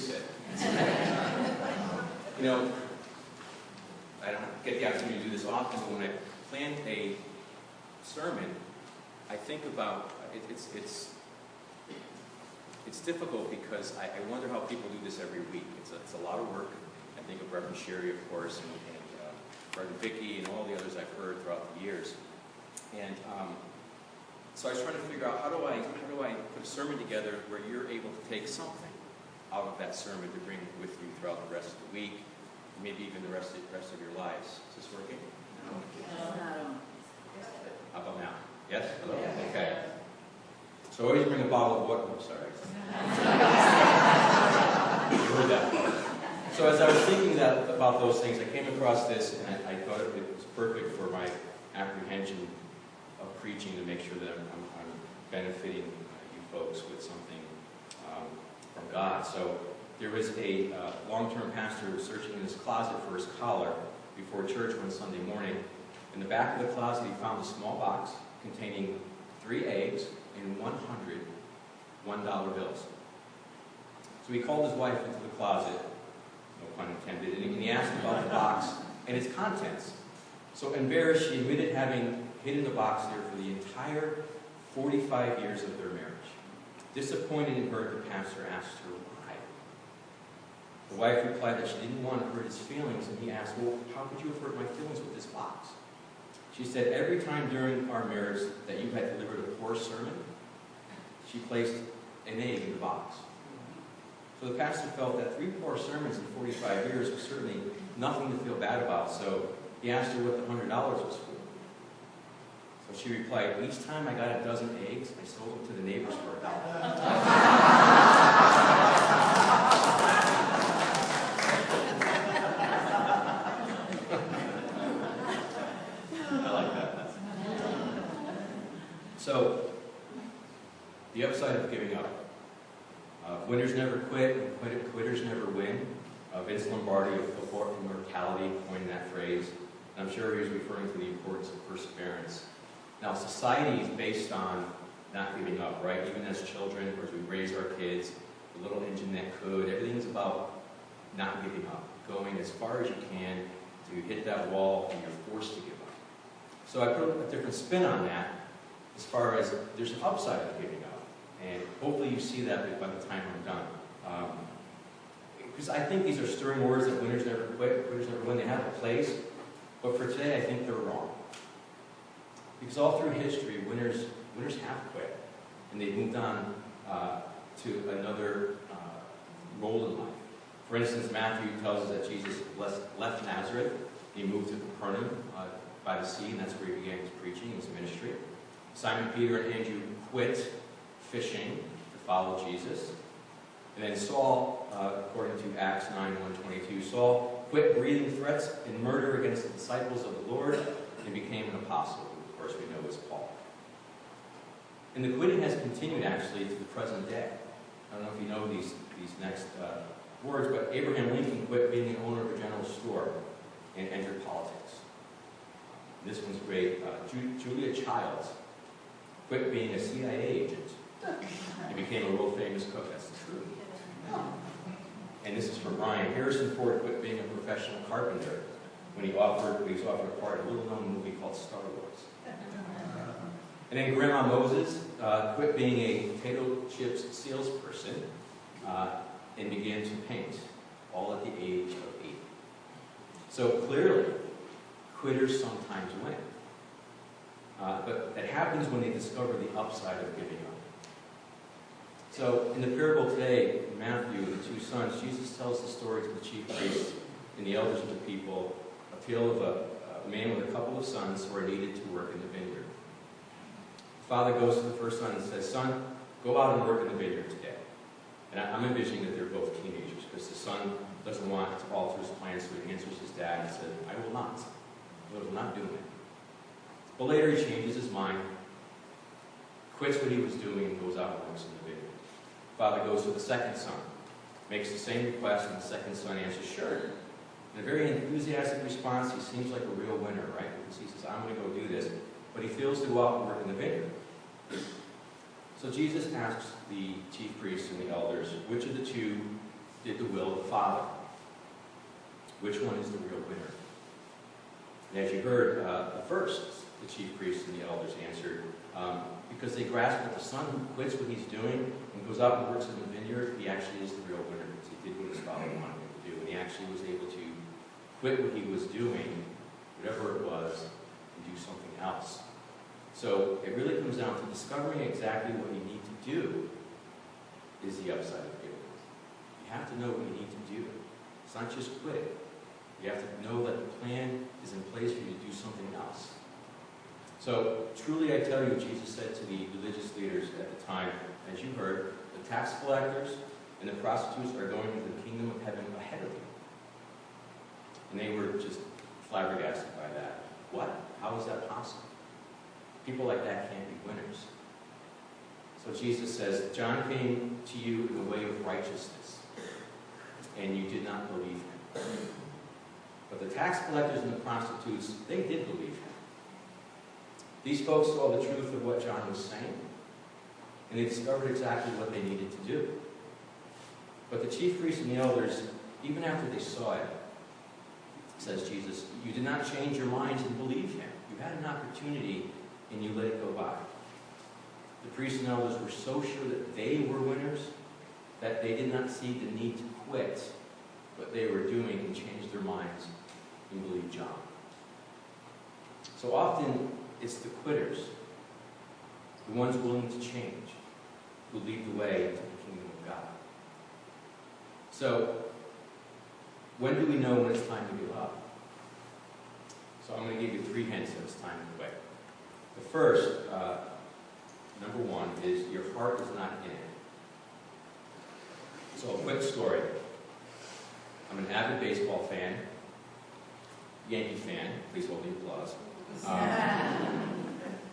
said. You know, I don't get the opportunity to do this often, but when I plan a sermon, I think about, it's difficult because I wonder how people do this every week. It's a lot of work. I think of Reverend Sherry, of course, and Reverend Vicky, and all the others I've heard throughout the years. And so I was trying to figure out how do I put a sermon together where you're able to take something out of that sermon to bring with you throughout the rest of the week, maybe even the rest of your lives. Is this working? No. How about now? Yes? Hello? Okay. So always bring a bottle of water. Oh, sorry. You heard that part. So as I was thinking about those things, I came across this, and I thought it was perfect for my apprehension of preaching to make sure that I'm benefiting you folks with something from God. So there was a long-term pastor who was searching in his closet for his collar before church one Sunday morning. In the back of the closet, he found a small box containing 3 eggs and 100 $1 bills. So he called his wife into the closet, no pun intended, and he asked about the box and its contents. So embarrassed, she admitted having hidden the box there for the entire 45 years of their marriage. Disappointed in her, the pastor asked her why. The wife replied that she didn't want to hurt his feelings, and he asked, well, how could you have hurt my feelings with this box? She said, every time during our marriage that you had delivered a poor sermon, she placed an egg in the box. So the pastor felt that 3 poor sermons in 45 years was certainly nothing to feel bad about, so he asked her what the $100 was for. So she replied, each time I got a dozen eggs, I sold them to the neighbors for $1. I like that. So, the upside of giving up. Winners never quit, and quitters never win. Vince Lombardi of Football Immortality coined that phrase. And I'm sure he was referring to the importance of perseverance. Now, society is based on not giving up, right? Even as children, or as we raise our kids, the little engine that could, everything is about not giving up, going as far as you can to hit that wall, and you're forced to give up. So I put a different spin on that, as far as there's an upside of giving up. And hopefully you see that by the time I'm done. Because I think these are stirring words that winners never quit, quitters never win. They have a place. But for today, I think they're wrong. Because all through history, winners have quit. And they've moved on to another role in life. For instance, Matthew tells us that Jesus left Nazareth. He moved to Capernaum by the sea, and that's where he began his preaching, his ministry. Simon Peter and Andrew quit fishing to follow Jesus. And then Saul, according to Acts 9:1-22, Saul quit breathing threats and murder against the disciples of the Lord and became an apostle, who of course we know as Paul. And the quitting has continued actually to the present day. I don't know if you know these next words, but Abraham Lincoln quit being the owner of a general store and entered politics. And this one's great. Julia Childs quit being a CIA agent and became a world famous cook. That's the truth. And this is from Brian. Harrison Ford quit being a professional carpenter when he was offered a part in a little-known movie called Star Wars. And then Grandma Moses quit being a potato chips salesperson and began to paint, all at the age of 8. So clearly, quitters sometimes win. But that happens when they discover the upside of giving up. So, in the parable today, in Matthew, the 2 sons, Jesus tells the story to the chief priests and the elders of the people, a tale of a man with a couple of sons who are needed to work in the vineyard. The father goes to the first son and says, son, go out and work in the vineyard today. And I'm envisioning that they're both teenagers, because the son doesn't want to alter his plans, so he answers his dad and says, I will not. I will not do it. But later he changes his mind, quits what he was doing, and goes out and works in the vineyard. Father goes to the second son, makes the same request, and the second son answers, sure. In a very enthusiastic response, he seems like a real winner, right? Because he says, I'm going to go do this. But he fails to go out and work in the vineyard. So Jesus asks the chief priests and the elders, which of the 2 did the will of the Father. Which one is the real winner? And as you heard, the first, the chief priests and the elders answered, because they grasp that the son who quits what he's doing and goes out and works in the vineyard, he actually is the real winner, because he did what his father wanted him to do, and he actually was able to quit what he was doing, whatever it was, and do something else. So it really comes down to discovering exactly what you need to do is the upside of giving. You have to know what you need to do. It's not just quit. You have to know that the plan is in place for you to do something else. So, truly I tell you, Jesus said to the religious leaders at the time, as you heard, the tax collectors and the prostitutes are going into the kingdom of heaven ahead of you. And they were just flabbergasted by that. What? How is that possible? People like that can't be winners. So Jesus says, John came to you in the way of righteousness, and you did not believe him. But the tax collectors and the prostitutes, they did believe him. These folks saw the truth of what John was saying, and they discovered exactly what they needed to do. But the chief priests and the elders, even after they saw it, says Jesus, you did not change your minds and believe him. You had an opportunity, and you let it go by. The priests and elders were so sure that they were winners that they did not see the need to quit what they were doing and change their minds and believe John. So often, it's the quitters, the ones willing to change, who lead the way to the kingdom of God. So, when do we know when it's time to give up? So I'm going to give you 3 hints that it's time to quit. The first, number 1, is your heart is not in it. So a quick story. I'm an avid baseball fan, Yankee fan, please hold the applause.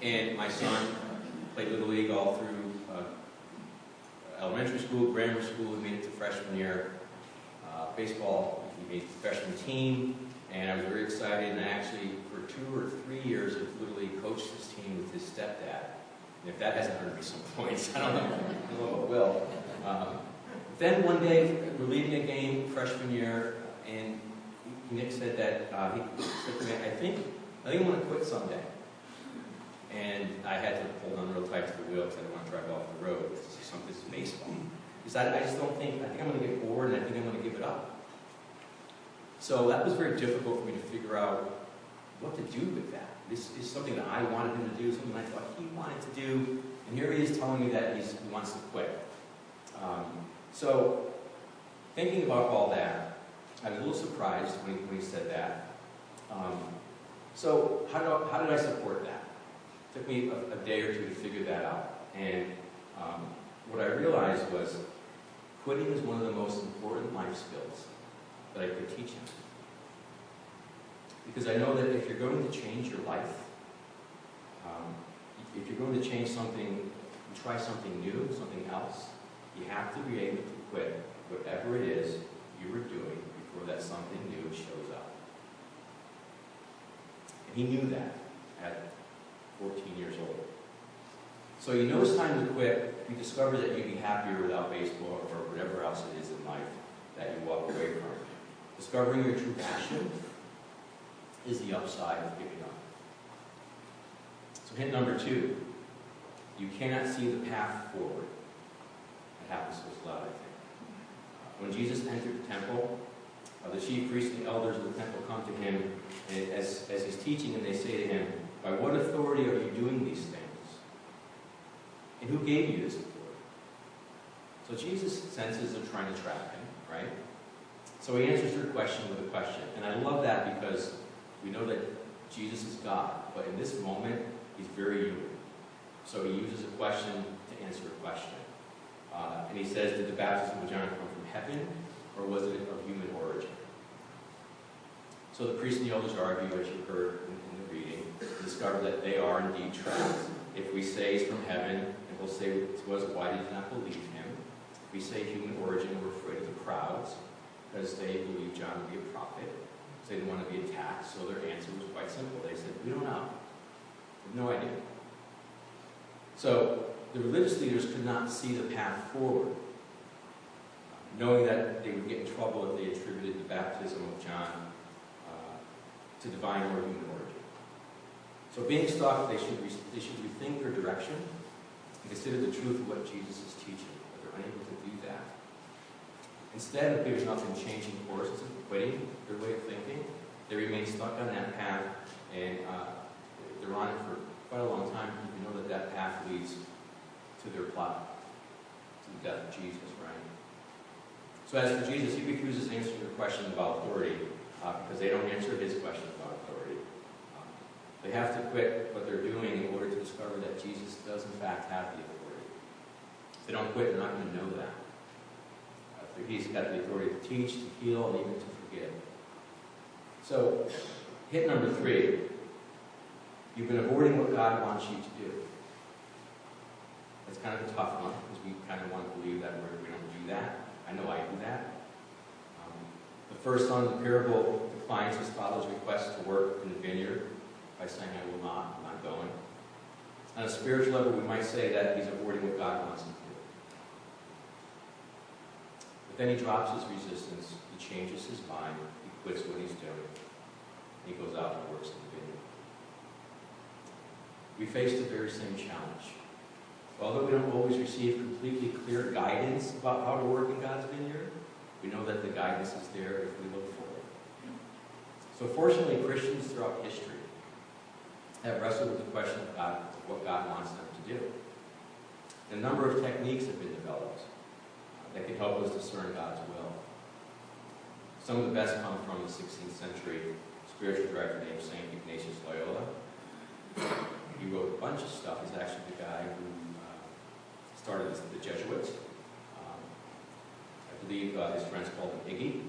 And my son played Little League all through elementary school, grammar school. He made it to freshman year. Baseball, he made the freshman team, and I was very excited. And I actually, for 2 or 3 years of Little League, coached this team with his stepdad. And if that hasn't earned me some points, I don't know what will. Then one day, we're leaving a game freshman year, and Nick said that he said to me, I think I want to quit someday. And I had to hold on real tight to the wheel because I didn't want to drive off the road. This is baseball. He said, I just don't think, I think I'm going to get bored, and I think I'm going to give it up. So that was very difficult for me to figure out what to do with that. This is something that I wanted him to do, something I thought he wanted to do, and here he is telling me that he wants to quit. So, thinking about all that, I was a little surprised when he said that. So, how did I support that? It took me a day or 2 to figure that out. And what I realized was quitting is one of the most important life skills that I could teach him. Because I know that if you're going to change your life, if you're going to change something, try something new, something else, you have to be able to quit whatever it is you were doing before that something new shows up. And he knew that at 14 years old. So you know it's time to quit. You discover that you'd be happier without baseball or whatever else it is in life that you walk away from. Discovering your true passion is the upside of giving up. So hint number 2, you cannot see the path forward. It happens to us a lot, I think. When Jesus entered the temple, the chief priests and the elders of the temple come to him and as he's teaching, and they say to him, by what authority are you doing these things? And who gave you this authority? So Jesus senses they're trying to trap him, right? So he answers their question with a question. And I love that because we know that Jesus is God, but in this moment, he's very human. So he uses a question to answer a question. And he says, did the baptism of John come from heaven, or was it of human origin? So the priests and the elders argue, as you heard in the reading, and discover that they are indeed trapped. If we say he's from heaven, and he'll say to us, why did you not believe him? If we say human origin, we're afraid of the crowds, because they believe John to be a prophet. So they didn't want to be attacked, so their answer was quite simple. They said, we don't know. We have no idea. So the religious leaders could not see the path forward, knowing that they would trouble if they attributed the baptism of John to divine or human origin. So being stuck, they should rethink their direction and consider the truth of what Jesus is teaching, but they're unable to do that. Instead of giving up and changing courses and quitting their way of thinking, they remain stuck on that path, and they're on it for quite a long time. You know that that path leads to their plot, to the death of Jesus, right? So as for Jesus, he refuses answering their question about authority because they don't answer his question about authority. They have to quit what they're doing in order to discover that Jesus does in fact have the authority. If they don't quit, they're not going to know that. He's got the authority to teach, to heal, and even to forgive. So, hit number 3. You've been avoiding what God wants you to do. That's kind of a tough one, because we kind of want to believe that we don't do that. I know I do that. The first son of the parable declines his father's request to work in the vineyard by saying, I will not, I'm not going. On a spiritual level, we might say that he's avoiding what God wants him to do. But then he drops his resistance, he changes his mind, he quits what he's doing, and he goes out and works in the vineyard. We face the very same challenge. Although we don't always receive completely clear guidance about how to work in God's vineyard, we know that the guidance is there if we look for it. So fortunately, Christians throughout history have wrestled with the question of what God wants them to do. A number of techniques have been developed that can help us discern God's will. Some of the best come from the 16th century spiritual director named St. Ignatius Loyola. He wrote a bunch of stuff. He's actually the guy who started the Jesuits. I believe his friends called him Iggy.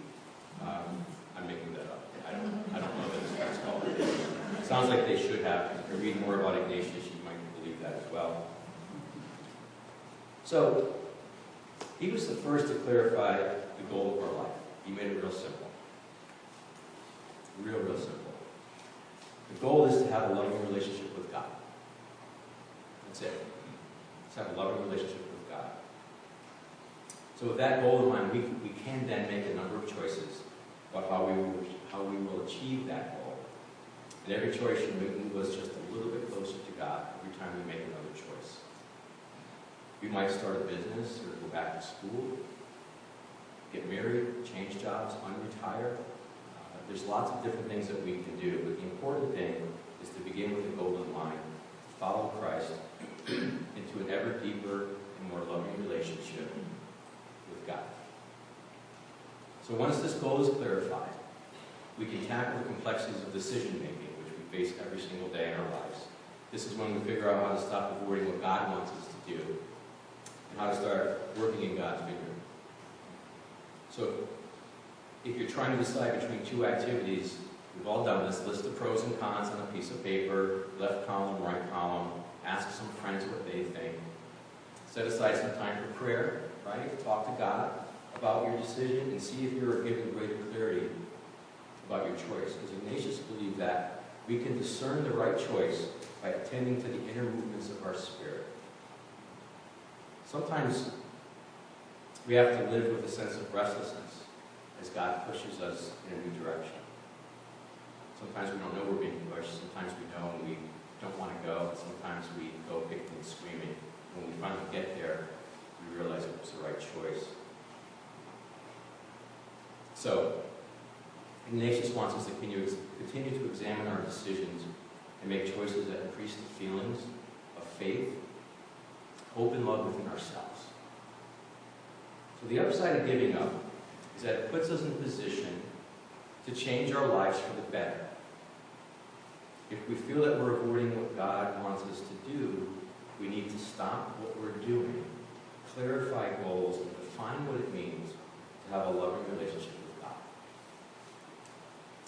I'm making that up. I don't know that his friends called him Iggy. Sounds like they should have. If you read more about Ignatius, you might believe that as well. So, he was the first to clarify the goal of our life. He made it real simple. Real simple. The goal is to have a loving relationship with God. That's it. Let's have a loving relationship with God. So with that goal in mind, we can then make a number of choices about how we will achieve that goal. And every choice should move us just a little bit closer to God every time we make another choice. We might start a business or go back to school, get married, change jobs, unretire. There's lots of different things that we can do, but the important thing is to begin with a goal in mind, to follow Christ into an ever deeper and more loving relationship with God. So once this goal is clarified, we can tackle the complexities of decision-making, which we face every single day in our lives. This is when we figure out how to stop avoiding what God wants us to do and how to start working in God's vineyard. So if you're trying to decide between two activities, we've all done this, list the pros and cons on a piece of paper, left column, right column, ask some friends what they think. Set aside some time for prayer, right? Talk to God about your decision and see if you're given greater clarity about your choice. Because Ignatius believed that we can discern the right choice by attending to the inner movements of our spirit. Sometimes we have to live with a sense of restlessness as God pushes us in a new direction. Sometimes we don't know we're being pushed. Sometimes we know and we don't want to go. Sometimes we go kicking and screaming. When we finally get there, we realize it was the right choice. So, Ignatius wants us to continue to examine our decisions and make choices that increase the feelings of faith, hope, and love within ourselves. So the upside of giving up is that it puts us in a position to change our lives for the better. If we feel that we're avoiding what God wants us to do, we need to stop what we're doing, clarify goals, and define what it means to have a loving relationship with God.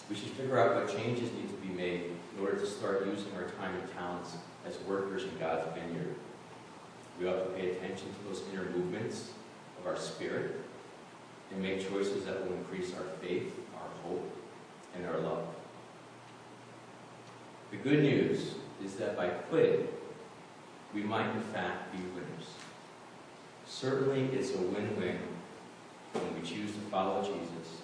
We should figure out what changes need to be made in order to start using our time and talents as workers in God's vineyard. We ought to pay attention to those inner movements of our spirit and make choices that will increase our faith, our hope, and our love. The good news is that by quitting, we might in fact be winners. Certainly it's a win-win when we choose to follow Jesus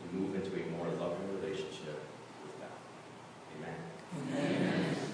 and move into a more loving relationship with God. Amen. Amen.